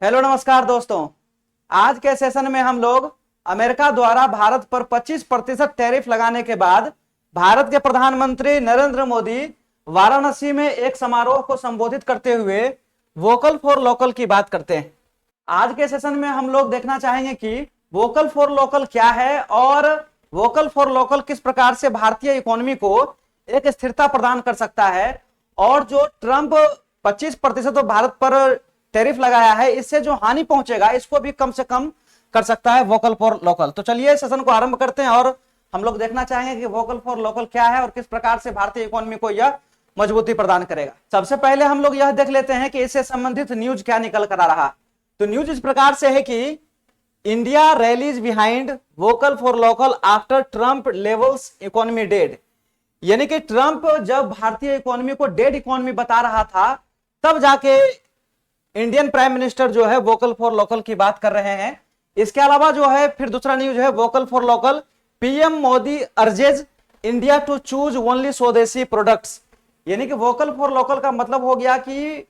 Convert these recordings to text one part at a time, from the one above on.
Hello नमस्कार दोस्तों। आज के सेशन में हम लोग अमेरिका द्वारा भारत पर 25% टैरिफ लगाने के बाद भारत के प्रधानमंत्री नरेंद्र मोदी वाराणसी में एक समारोह को संबोधित करते हुए वोकल फॉर लोकल की बात करते हैं। आज के सेशन में हम लोग देखना चाहेंगे कि वोकल फॉर लोकल क्या है और वोकल फॉर लोकल किस प्रकार से भारतीय इकोनॉमी को एक स्थिरता प्रदान कर सकता है और जो ट्रंप 25% भारत पर टैरिफ लगाया है इससे जो हानि पहुंचेगा इसको भी कम से कम कर सकता है वोकल फॉर लोकल। तो चलिए सेशन को आरंभ करते हैं और हम लोग देखना चाहेंगे कि वोकल फॉर लोकल क्या है और किस प्रकार से भारतीय इकोनॉमी को यह मजबूती प्रदान करेगा। सबसे पहले हम लोग यह देख लेते हैं कि इससे संबंधित न्यूज क्या निकल कर आ रहा। तो न्यूज इस प्रकार से है कि India rallies behind vocal for local after Trump levels economy dead. यानी कि ट्रंप जब भारतीय इकोनॉमी को डेड इकोनॉमी बता रहा था तब जाके इंडियन प्राइम मिनिस्टर जो है वोकल फॉर लोकल की बात कर रहे हैं। इसके अलावा जो है फिर दूसरा न्यूज है vocal for local PM Modi urges India to choose only swadeshi products. यानी कि वोकल फॉर लोकल का मतलब हो गया कि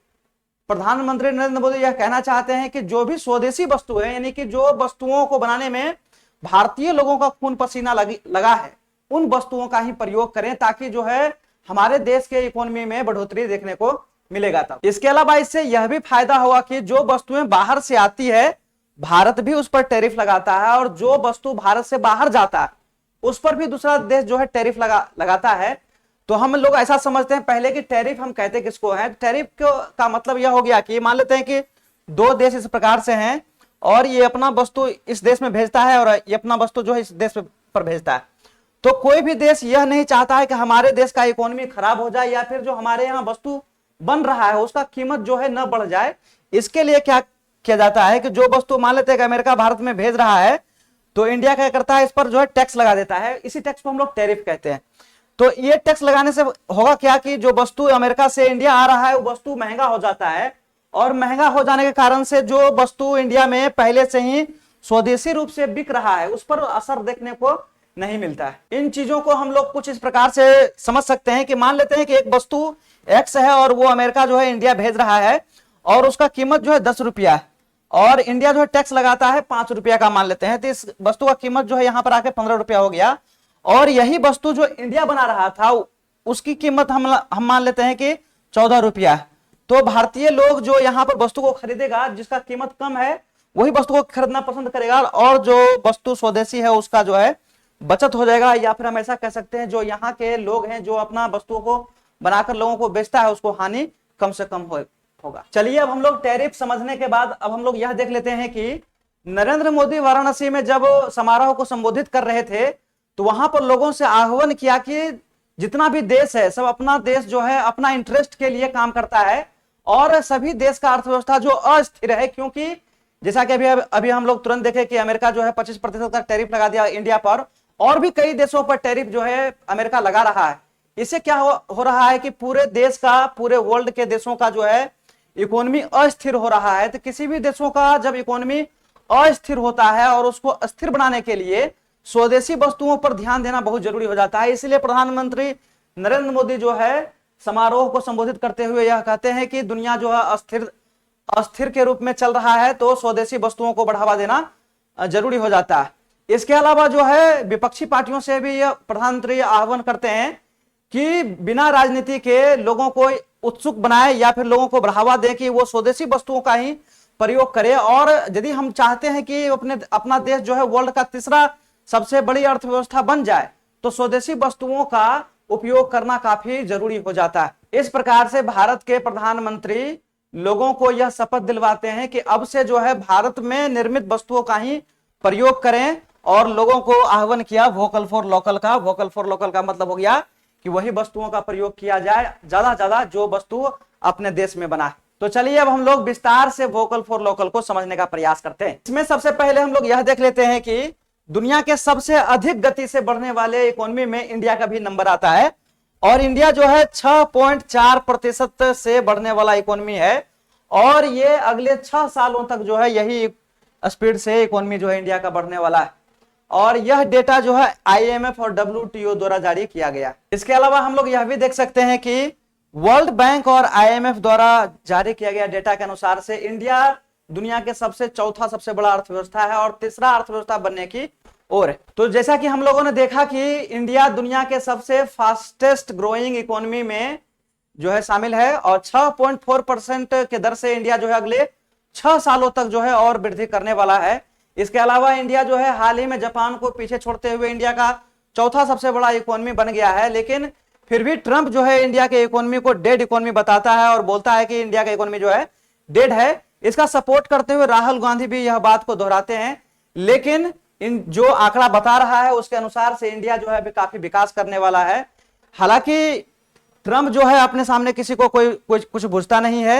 प्रधानमंत्री नरेंद्र मोदी यह कहना चाहते हैं कि जो भी स्वदेशी वस्तु है यानी कि जो वस्तुओं को बनाने में भारतीय लोगों का खून पसीना लगा है उन वस्तुओं का ही प्रयोग करें ताकि जो है हमारे देश के इकोनॉमी में बढ़ोतरी देखने को मिलेगा। तब इसके अलावा इससे यह भी फायदा होगा कि जो वस्तुएं बाहर से आती है भारत भी उस पर टैरिफ लगाता है और जो वस्तु भारत से बाहर जाता है उस पर भी दूसरा देश जो है टैरिफ लगाता है। तो हम लोग ऐसा समझते हैं पहले कि टैरिफ हम कहते किसको है। टैरिफ का मतलब यह हो गया कि मान लेते हैं कि दो देश इस प्रकार से हैं और ये अपना वस्तु इस देश में भेजता है और ये अपना वस्तु जो है इस देश पर भेजता है। तो कोई भी देश यह नहीं चाहता है कि हमारे देश का इकोनॉमी खराब हो जाए या फिर जो हमारे यहाँ वस्तु बन रहा है उसका कीमत जो है न बढ़ जाए। इसके लिए क्या किया जाता है कि जो वस्तु मान लेते हैं कि अमेरिका भारत में भेज रहा है तो इंडिया क्या करता है इस पर जो है टैक्स लगा देता है। इसी टैक्स को हम लोग टैरिफ कहते हैं। तो ये टैक्स लगाने से होगा क्या कि जो वस्तु अमेरिका से इंडिया आ रहा है वो वस्तु महंगा हो जाता है और महंगा हो जाने के कारण से जो वस्तु इंडिया में पहले से ही स्वदेशी रूप से बिक रहा है उस पर असर देखने को नहीं मिलता है। इन चीजों को हम लोग कुछ इस प्रकार से समझ सकते हैं कि मान लेते हैं कि एक वस्तु एक्स है और वो अमेरिका जो है इंडिया भेज रहा है और उसका कीमत जो है 10 रुपया है और इंडिया जो है टैक्स लगाता है 5 रुपया का मान लेते हैं। तो इस वस्तु का कीमत जो है यहाँ पर आके 15 रुपया हो गया और यही वस्तु जो इंडिया बना रहा था उसकी कीमत हम मान लेते हैं कि 14 रुपया है। तो भारतीय लोग जो यहाँ पर वस्तु को खरीदेगा जिसका कीमत कम है वही वस्तु को खरीदना पसंद करेगा और जो वस्तु स्वदेशी है उसका जो है बचत हो जाएगा। या फिर हम ऐसा कह सकते हैं जो यहाँ के लोग हैं जो अपना वस्तुओं को बनाकर लोगों को बेचता है उसको हानि कम से कम होगा। चलिए अब हम लोग टैरिफ समझने के बाद अब हम लोग यह देख लेते हैं कि नरेंद्र मोदी वाराणसी में जब समारोह को संबोधित कर रहे थे तो वहां पर लोगों से आह्वान किया कि जितना भी देश है सब अपना देश जो है अपना इंटरेस्ट के लिए काम करता है और सभी देश का अर्थव्यवस्था जो अस्थिर है क्योंकि जैसा कि अभी हम लोग तुरंत देखे कि अमेरिका जो है 25% का टैरिफ लगा दिया इंडिया पर और भी कई देशों पर टैरिफ जो है अमेरिका लगा रहा है। इससे क्या हो रहा है कि पूरे देश का पूरे वर्ल्ड के देशों का जो है इकोनॉमी अस्थिर हो रहा है। तो किसी भी देशों का जब इकोनॉमी अस्थिर होता है और उसको अस्थिर बनाने के लिए स्वदेशी वस्तुओं पर ध्यान देना बहुत जरूरी हो जाता है। इसलिए प्रधानमंत्री नरेंद्र मोदी जो है समारोह को संबोधित करते हुए यह कहते हैं कि दुनिया जो है अस्थिर के रूप में चल रहा है तो स्वदेशी वस्तुओं को बढ़ावा देना जरूरी हो जाता है। इसके अलावा जो है विपक्षी पार्टियों से भी प्रधानमंत्री आह्वान करते हैं कि बिना राजनीति के लोगों को उत्सुक बनाए या फिर लोगों को बढ़ावा दे कि वो स्वदेशी वस्तुओं का ही प्रयोग करे। और यदि हम चाहते हैं कि अपना देश जो है वर्ल्ड का तीसरा सबसे बड़ी अर्थव्यवस्था बन जाए तो स्वदेशी वस्तुओं का उपयोग करना काफी जरूरी हो जाता है। इस प्रकार से भारत के प्रधानमंत्री लोगों को यह शपथ दिलवाते हैं कि अब से जो है भारत में निर्मित वस्तुओं का ही प्रयोग करें और लोगों को आह्वान किया वोकल फॉर लोकल का। वोकल फॉर लोकल का मतलब हो गया कि वही वस्तुओं का प्रयोग किया जाए ज्यादा जो वस्तु अपने देश में बना है। तो चलिए अब हम लोग विस्तार से वोकल फॉर लोकल को समझने का प्रयास करते हैं। इसमें सबसे पहले हम लोग यह देख लेते हैं कि दुनिया के सबसे अधिक गति से बढ़ने वाले इकोनॉमी में इंडिया का भी नंबर आता है और इंडिया जो है 6.4% से बढ़ने वाला इकोनॉमी है और ये अगले 6 सालों तक जो है यही स्पीड से इकोनॉमी जो है इंडिया का बढ़ने वाला है और यह डेटा जो है IMF और WTO द्वारा जारी किया गया। इसके अलावा हम लोग यह भी देख सकते हैं कि वर्ल्ड बैंक और IMF द्वारा जारी किया गया डेटा के अनुसार से इंडिया दुनिया के चौथा सबसे बड़ा अर्थव्यवस्था है और तीसरा अर्थव्यवस्था बनने की ओर है। तो जैसा कि हम लोगों ने देखा कि इंडिया दुनिया के सबसे फास्टेस्ट ग्रोइंग इकोनॉमी में जो है शामिल है और 6.4% के दर से इंडिया जो है अगले 6 सालों तक जो है और वृद्धि करने वाला है। इसके अलावा इंडिया जो है हाल ही में जापान को पीछे छोड़ते हुए इंडिया का चौथा सबसे बड़ा इकोनॉमी बन गया है। लेकिन फिर भी ट्रंप जो है इंडिया के इकोनॉमी को डेड इकोनॉमी बताता है और बोलता है कि इंडिया का इकोनॉमी जो है डेड है। इसका सपोर्ट करते हुए राहुल गांधी भी यह बात को दोहराते हैं। लेकिन इन जो आंकड़ा बता रहा है उसके अनुसार से इंडिया जो है अभी काफी विकास करने वाला है। हालांकि ट्रंप जो है अपने सामने किसी को कुछ पूछता नहीं है।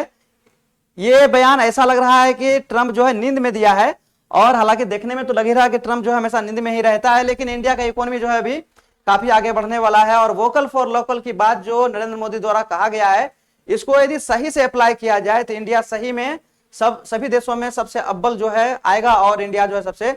ये बयान ऐसा लग रहा है कि ट्रंप जो है नींद में दिया है और हालांकि देखने में तो लग ही रहा है कि ट्रंप जो है हमेशा नींद में ही रहता है। लेकिन इंडिया का इकोनॉमी जो है अभी काफी आगे बढ़ने वाला है और वोकल फॉर लोकल की बात जो नरेंद्र मोदी द्वारा कहा गया है, इसको यदि सही से अप्लाई किया जाए तो इंडिया सही में सभी देशों में सबसे अव्वल जो है आएगा और इंडिया जो है सबसे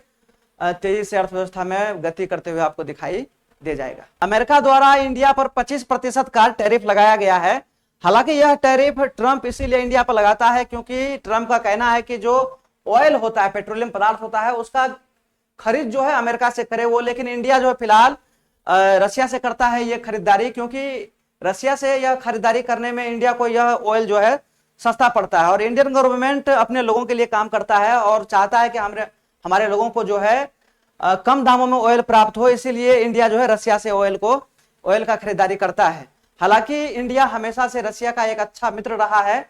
तेजी से अर्थव्यवस्था में गति करते हुए आपको दिखाई दे जाएगा। अमेरिका द्वारा इंडिया पर 25% का टैरिफ लगाया गया है। हालांकि यह टैरिफ ट्रंप इसीलिए इंडिया पर लगाता है क्योंकि ट्रंप का कहना है कि जो ऑयल होता है, पेट्रोलियम पदार्थ होता है, उसका खरीद जो है अमेरिका से करे वो। लेकिन इंडिया जो है फिलहाल रशिया से करता है ये खरीदारी, क्योंकि रशिया से यह खरीदारी करने में इंडिया को यह ऑयल जो है सस्ता पड़ता है और इंडियन गवर्नमेंट अपने लोगों के लिए काम करता है और चाहता है कि हमारे लोगों को जो है कम दामों में ऑयल प्राप्त हो। इसीलिए इंडिया जो है रशिया से ऑयल का खरीदारी करता है। हालांकि इंडिया हमेशा से रशिया का एक अच्छा मित्र रहा है,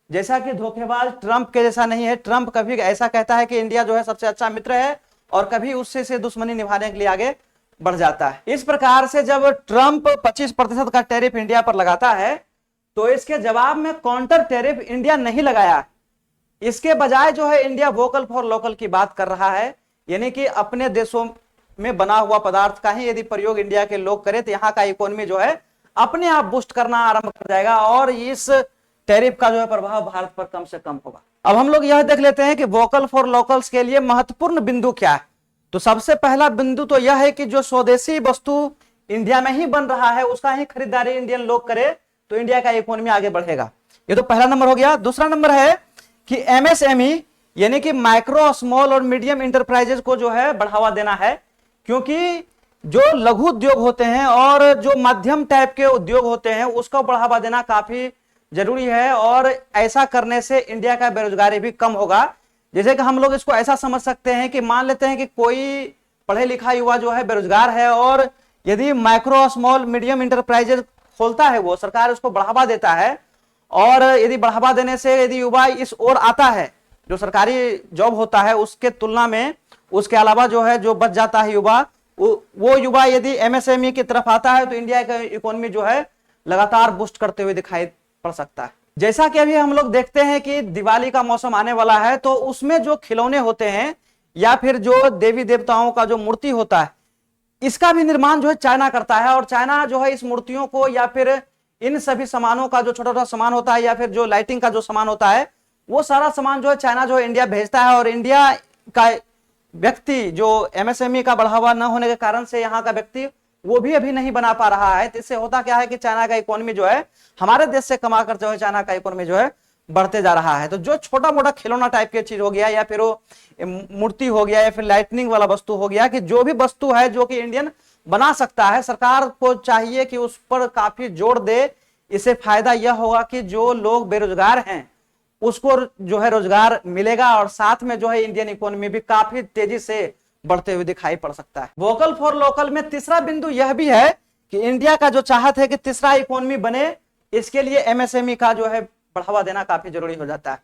जैसा कि धोखेबाज ट्रंप के जैसा नहीं है। ट्रंप कभी ऐसा कहता है कि इंडिया जो है सबसे अच्छा मित्र है और कभी उससे से दुश्मनी निभाने के लिए आगे बढ़ जाता है। इस प्रकार से जब ट्रंप 25% का टैरिफ इंडिया पर लगाता है तो इसके जवाब में काउंटर टैरिफ इंडिया नहीं लगाया। इसके बजाय जो है इंडिया वोकल फॉर लोकल की बात कर रहा है, यानी कि अपने देशों में बना हुआ पदार्थ का ही यदि प्रयोग इंडिया के लोग करें तो यहाँ का इकोनॉमी जो है अपने आप बूस्ट करना आरंभ कर जाएगा और इस टैरिफ का जो है प्रभाव भारत पर कम से कम होगा। अब हम लोग यह देख लेते हैं कि वोकल फॉर लोकल्स के लिए महत्वपूर्ण बिंदु क्या है। तो सबसे पहला बिंदु तो यह है कि जो स्वदेशी वस्तु इंडिया में ही बन रहा है उसका ही खरीदारी इंडियन लोग करे तो इंडिया का इकोनॉमी आगे बढ़ेगा। ये तो पहला नंबर हो गया। दूसरा नंबर है कि एमएसएमई यानी कि माइक्रो स्मॉल और मीडियम इंटरप्राइजेस को जो है बढ़ावा देना है, क्योंकि जो लघु उद्योग होते हैं और जो मध्यम टाइप के उद्योग होते हैं उसको बढ़ावा देना काफी जरूरी है और ऐसा करने से इंडिया का बेरोजगारी भी कम होगा। जैसे कि हम लोग इसको ऐसा समझ सकते हैं कि मान लेते हैं कि कोई पढ़े लिखा युवा जो है बेरोजगार है और यदि माइक्रो स्मॉल मीडियम इंटरप्राइजेस खोलता है, वो सरकार उसको बढ़ावा देता है और यदि बढ़ावा देने से यदि युवा इस ओर आता है, जो सरकारी जॉब होता है उसके तुलना में उसके अलावा जो है जो बच जाता है युवा, वो युवा यदि एमएसएमई की तरफ आता है तो इंडिया का इकोनॉमी जो है लगातार बूस्ट करते हुए दिखाई पड़ सकता है। जैसा कि अभी हम लोग देखते हैं कि दिवाली का मौसम आने वाला है तो उसमें जो खिलौने होते हैं या फिर जो देवी देवताओं का जो मूर्ति होता है इसका भी निर्माण जो है चाइना करता है और चाइना जो है इस मूर्तियों को या फिर इन सभी सामानों का जो छोटा छोटा सामान होता है या फिर जो लाइटिंग का जो सामान होता है वो सारा सामान जो है चाइना जो है इंडिया भेजता है और इंडिया का व्यक्ति जो एमएसएमई का बढ़ावा न होने के कारण से यहाँ का व्यक्ति वो भी अभी नहीं बना पा रहा है। तो इससे होता क्या है कि चाइना का इकोनॉमी जो है हमारे देश से कमा कर जो है चाइना का इकोनॉमी जो है बढ़ते जा रहा है। तो जो छोटा मोटा खिलौना टाइप की चीज हो गया या फिर वो मूर्ति हो गया या फिर लाइटनिंग वाला वस्तु हो गया, कि जो भी वस्तु है जो कि इंडियन बना सकता है, सरकार को चाहिए कि उस पर काफी जोर दे। इससे फायदा यह होगा कि जो लोग बेरोजगार हैं उसको जो है रोजगार मिलेगा और साथ में जो है इंडियन इकोनॉमी भी काफी तेजी से बढ़ते हुए दिखाई पड़ सकता है। वोकल फॉर लोकल में तीसरा बिंदु यह भी है कि इंडिया का जो चाहत है कि तीसरा इकोनॉमी बने, इसके लिए एमएसएमई का जो है बढ़ावा देना काफी जरूरी हो जाता है।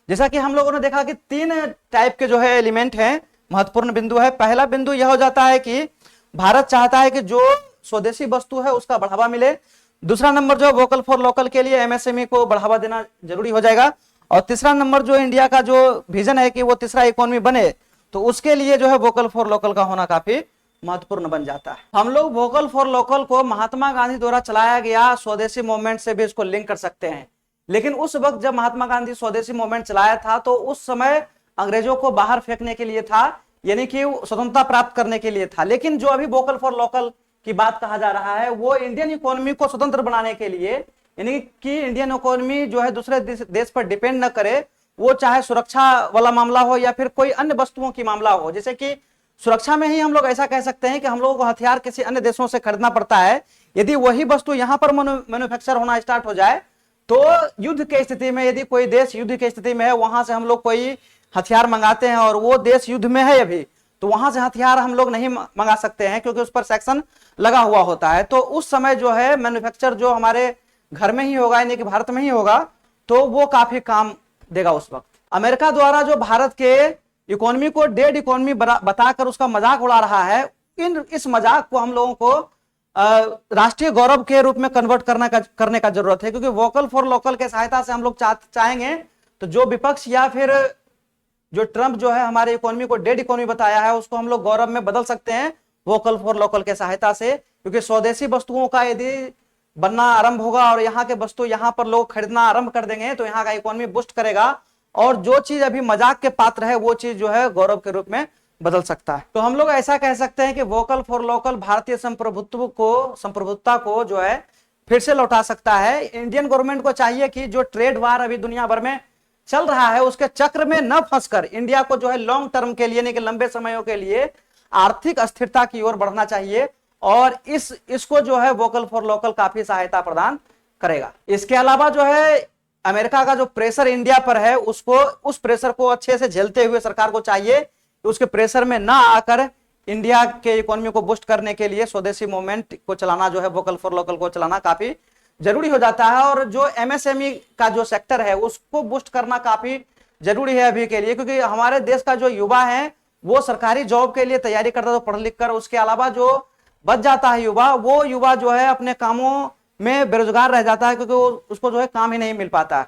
जैसा कि हम लोगों ने देखा कि 3 टाइप के जो है एलिमेंट हैं, महत्वपूर्ण बिंदु है। पहला बिंदु यह हो जाता है कि भारत चाहता है कि जो स्वदेशी वस्तु है उसका बढ़ावा मिले। दूसरा नंबर जो वोकल फॉर लोकल के लिए एमएसएमई को बढ़ावा देना जरूरी हो जाएगा और तीसरा नंबर जो इंडिया का जो विजन है कि वो तीसरा इकोनॉमी बने, तो उसके लिए जो है वोकल फॉर लोकल का होना काफी महत्वपूर्ण बन जाता है। हम लोग वोकल फॉर लोकल को महात्मा गांधी द्वारा चलाया गया स्वदेशी मूवमेंट से भी इसको लिंक कर सकते हैं। लेकिन उस वक्त जब महात्मा गांधी स्वदेशी मूवमेंट चलाया था तो उस समय अंग्रेजों को बाहर फेंकने के लिए था, यानी कि स्वतंत्रता प्राप्त करने के लिए था। लेकिन जो अभी वोकल फॉर लोकल की बात कहा जा रहा है वो इंडियन इकोनॉमी को स्वतंत्र बनाने के लिए, यानी कि इंडियन इकोनॉमी जो है दूसरे देश पर डिपेंड न करे, वो चाहे सुरक्षा वाला मामला हो या फिर कोई अन्य वस्तुओं की मामला हो। जैसे कि सुरक्षा में ही हम लोग ऐसा कह सकते हैं कि हम लोगों को हथियार किसी अन्य देशों से खरीदना पड़ता है, यदि वही वस्तु यहां पर मैन्युफैक्चर होना स्टार्ट हो जाए तो युद्ध की स्थिति में, यदि कोई देश युद्ध की स्थिति में है, वहां से हम लोग कोई हथियार मंगाते हैं और वो देश युद्ध में है अभी, तो वहां से हथियार हम लोग नहीं मंगा सकते हैं क्योंकि उस पर सेक्शन लगा हुआ होता है। तो उस समय जो है मैन्युफैक्चर जो हमारे घर में ही होगा, यानी कि भारत में ही होगा, तो वो काफी काम देगा उस वक्त। अमेरिका द्वारा जो भारत के इकोनॉमी को डेड इकोनॉमी बताकर उसका मजाक उड़ा रहा है, इस मजाक को हम लोगों को राष्ट्रीय गौरव के रूप में कन्वर्ट करने का जरूरत है, क्योंकि वोकल फॉर लोकल के सहायता से हम लोग चाहेंगे तो जो विपक्ष या फिर जो ट्रंप जो है हमारे इकोनॉमी को डेड इकोनॉमी बताया है, उसको हम लोग गौरव में बदल सकते हैं वोकल फॉर लोकल के सहायता से। क्योंकि स्वदेशी वस्तुओं का यदि बनना आरंभ होगा और यहाँ के वस्तु यहाँ पर लोग खरीदना आरंभ कर देंगे तो यहाँ का इकोनॉमी बूस्ट करेगा, और जो चीज अभी मजाक के पात्र है वो चीज जो है गौरव के रूप में बदल सकता है। तो हम लोग ऐसा कह सकते हैं कि वोकल फॉर लोकल भारतीय संप्रभुत्ता को जो है फिर से लौटा सकता है। इंडियन गवर्नमेंट को चाहिए कि जो ट्रेड वार अभी दुनिया भर में चल रहा है उसके चक्र में न फंसकर इंडिया को जो है लॉन्ग टर्म के लिए, यानी कि लंबे समयों के लिए आर्थिक अस्थिरता की ओर बढ़ना चाहिए, और इसको जो है वोकल फॉर लोकल काफी सहायता प्रदान करेगा। इसके अलावा जो है अमेरिका का जो प्रेशर इंडिया पर है उस प्रेशर को अच्छे से झेलते हुए सरकार को चाहिए कि उसके प्रेशर में ना आकर इंडिया के इकोनॉमी को बूस्ट करने के लिए स्वदेशी मूवमेंट को चलाना, जो है वोकल फॉर लोकल को चलाना काफी जरूरी हो जाता है। और जो एमएसएमई का जो सेक्टर है उसको बूस्ट करना काफी जरूरी है अभी के लिए, क्योंकि हमारे देश का जो युवा है वो सरकारी जॉब के लिए तैयारी करता है तो पढ़ लिख कर, उसके अलावा जो बच जाता है युवा, वो युवा जो है अपने कामों में बेरोजगार रह जाता है क्योंकि उसको जो है काम ही नहीं मिल पाता।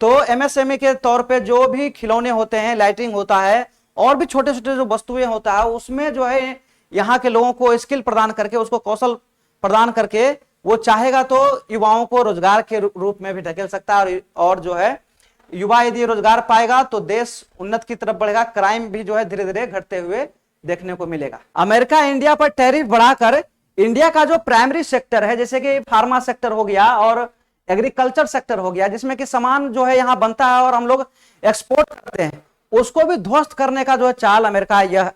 तो एमएसएमई के तौर पे जो भी खिलौने होते हैं, लाइटिंग होता है और भी छोटे छोटे जो वस्तुएं होता है, उसमें जो है यहाँ के लोगों को स्किल प्रदान करके, उसको कौशल प्रदान करके वो चाहेगा तो युवाओं को रोजगार के रूप में भी ढकेल सकता है, और जो है युवा यदि रोजगार पाएगा तो देश उन्नत की तरफ बढ़ेगा, क्राइम भी जो है धीरे धीरे घटते हुए देखने को मिलेगा। अमेरिका इंडिया पर टैरिफ बढ़ाकर इंडिया का जो प्राइमरी सेक्टर है, जैसे कि फार्मा सेक्टर हो गया और एग्रीकल्चर सेक्टर हो गया, जिसमें कि सामान जो है यहाँ बनता है और हम लोग एक्सपोर्ट करते हैं, उसको भी ध्वस्त करने का जो है चाल अमेरिका यह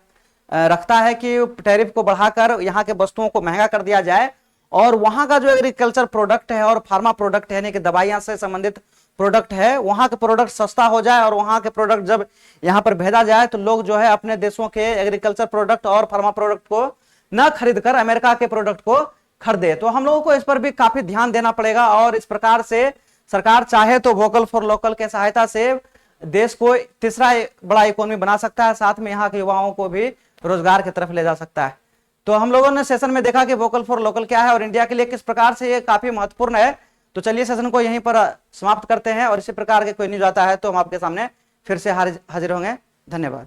रखता है कि टैरिफ को बढ़ाकर यहाँ के वस्तुओं को महंगा कर दिया जाए, और वहां का जो एग्रीकल्चर प्रोडक्ट है और फार्मा प्रोडक्ट है, यानी कि दवाइयां से संबंधित प्रोडक्ट है, वहां के प्रोडक्ट सस्ता हो जाए, और वहां के प्रोडक्ट जब यहाँ पर भेजा जाए तो लोग जो है अपने देशों के एग्रीकल्चर प्रोडक्ट और फार्मा प्रोडक्ट को न खरीदकर अमेरिका के प्रोडक्ट को खरीदे। तो हम लोगों को इस पर भी काफी ध्यान देना पड़ेगा, और इस प्रकार से सरकार चाहे तो वोकल फॉर लोकल के सहायता से देश को तीसरा बड़ा इकोनॉमी बना सकता है, साथ में यहाँ के युवाओं को भी रोजगार की तरफ ले जा सकता है। तो हम लोगों ने सेशन में देखा कि वोकल फॉर लोकल क्या है और इंडिया के लिए किस प्रकार से ये काफी महत्वपूर्ण है। तो चलिए सेशन को यहीं पर समाप्त करते हैं, और इसी प्रकार के कोई न्यूज आता है तो हम आपके सामने फिर से हाजिर होंगे। धन्यवाद।